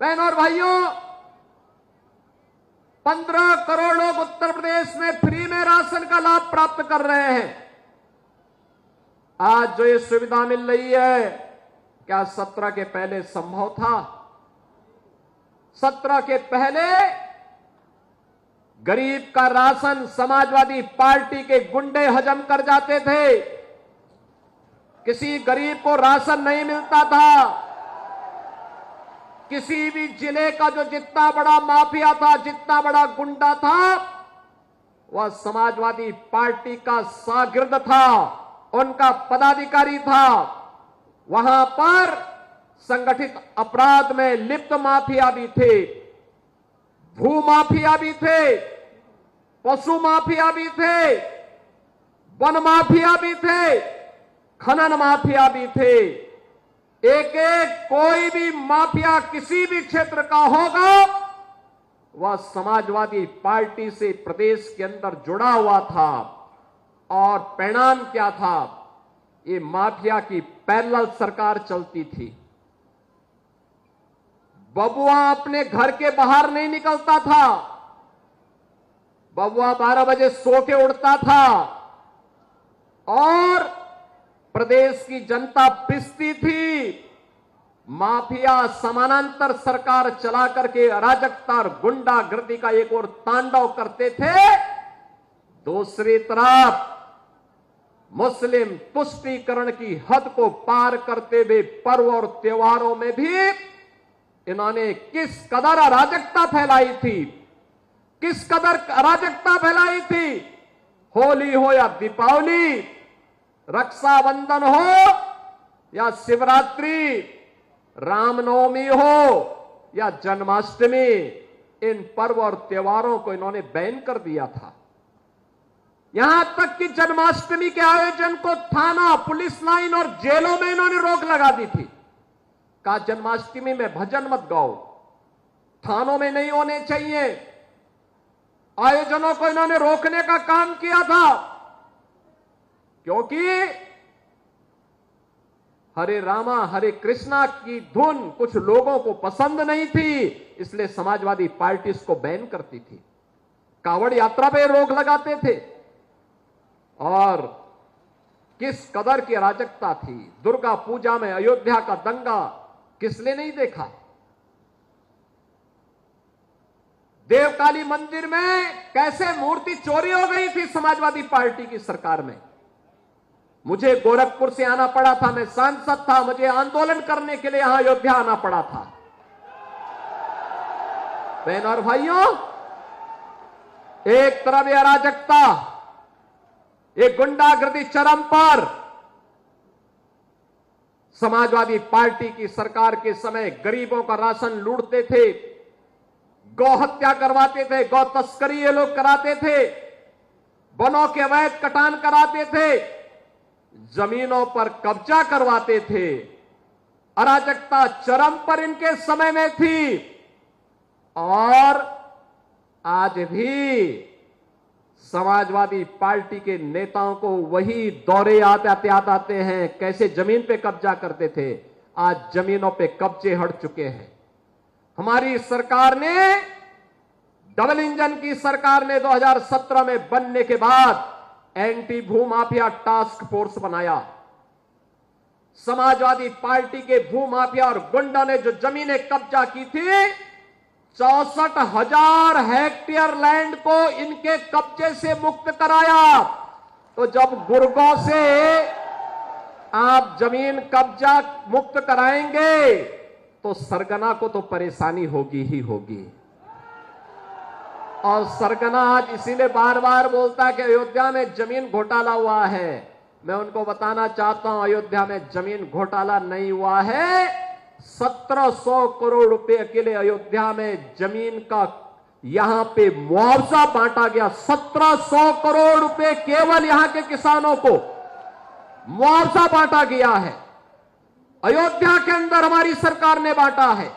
बहनों और भाइयों, 15 करोड़ लोग उत्तर प्रदेश में फ्री में राशन का लाभ प्राप्त कर रहे हैं। आज जो ये सुविधा मिल रही है, क्या 17 के पहले संभव था? 17 के पहले गरीब का राशन समाजवादी पार्टी के गुंडे हजम कर जाते थे। किसी गरीब को राशन नहीं मिलता था। किसी भी जिले का जो जितना बड़ा माफिया था, जितना बड़ा गुंडा था, वह समाजवादी पार्टी का शागिर्द था, उनका पदाधिकारी था। वहां पर संगठित अपराध में लिप्त माफिया भी थे, भू माफिया भी थे, पशु माफिया भी थे, वन माफिया भी थे, खनन माफिया भी थे। एक एक कोई भी माफिया किसी भी क्षेत्र का होगा, वह समाजवादी पार्टी से प्रदेश के अंदर जुड़ा हुआ था। और परिणाम क्या था? ये माफिया की पैरेलल सरकार चलती थी। बबुआ अपने घर के बाहर नहीं निकलता था। बबुआ 12 बजे सो के उठता था और प्रदेश की जनता पिसती थी। माफिया समानांतर सरकार चला करके अराजकता और गुंडागर्दी का एक और तांडव करते थे। दूसरी तरफ मुस्लिम तुष्टीकरण की हद को पार करते हुए पर्व और त्योहारों में भी इन्होंने किस कदर अराजकता फैलाई थी, किस कदर अराजकता फैलाई थी। होली हो या दीपावली, रक्षाबंधन हो या शिवरात्रि, रामनवमी हो या जन्माष्टमी, इन पर्व और त्योहारों को इन्होंने बैन कर दिया था। यहां तक कि जन्माष्टमी के आयोजन को थाना, पुलिस लाइन और जेलों में इन्होंने रोक लगा दी थी। कहा जन्माष्टमी में भजन मत गाओ, थानों में नहीं होने चाहिए। आयोजनों को इन्होंने रोकने का काम किया था, क्योंकि हरे रामा हरे कृष्णा की धुन कुछ लोगों को पसंद नहीं थी, इसलिए समाजवादी पार्टी इसको बैन करती थी। कावड़ यात्रा पे रोक लगाते थे। और किस कदर की अराजकता थी। दुर्गा पूजा में अयोध्या का दंगा किसने नहीं देखा? देवकाली मंदिर में कैसे मूर्ति चोरी हो गई थी समाजवादी पार्टी की सरकार में। मुझे गोरखपुर से आना पड़ा था, मैं सांसद था, मुझे आंदोलन करने के लिए यहां अयोध्या आना पड़ा था। बहनों और भाइयों, एक तरफ ये अराजकता, एक गुंडागर्दी चरम पर। समाजवादी पार्टी की सरकार के समय गरीबों का राशन लूटते थे, गौ हत्या करवाते थे, गौ तस्करी ये लोग कराते थे, वनों के अवैध कटान कराते थे, जमीनों पर कब्जा करवाते थे। अराजकता चरम पर इनके समय में थी। और आज भी समाजवादी पार्टी के नेताओं को वही दौरे याद आते हैं, कैसे जमीन पे कब्जा करते थे। आज जमीनों पे कब्जे हट चुके हैं। हमारी सरकार ने, डबल इंजन की सरकार ने 2017 में बनने के बाद एंटी भू माफिया टास्क फोर्स बनाया। समाजवादी पार्टी के भू माफिया और गुंडा ने जो जमीनें कब्जा की थी, 64,000 हेक्टेयर लैंड को इनके कब्जे से मुक्त कराया। तो जब गुर्गों से आप जमीन कब्जा मुक्त कराएंगे तो सरगना को तो परेशानी होगी ही होगी। और सरगना आज इसीलिए बार बार बोलता है कि अयोध्या में जमीन घोटाला हुआ है। मैं उनको बताना चाहता हूं, अयोध्या में जमीन घोटाला नहीं हुआ है। 1700 करोड़ रुपए के लिए अयोध्या में जमीन का यहां पे मुआवजा बांटा गया। 1700 करोड़ रुपए केवल यहां के किसानों को मुआवजा बांटा गया है। अयोध्या के अंदर हमारी सरकार ने बांटा है।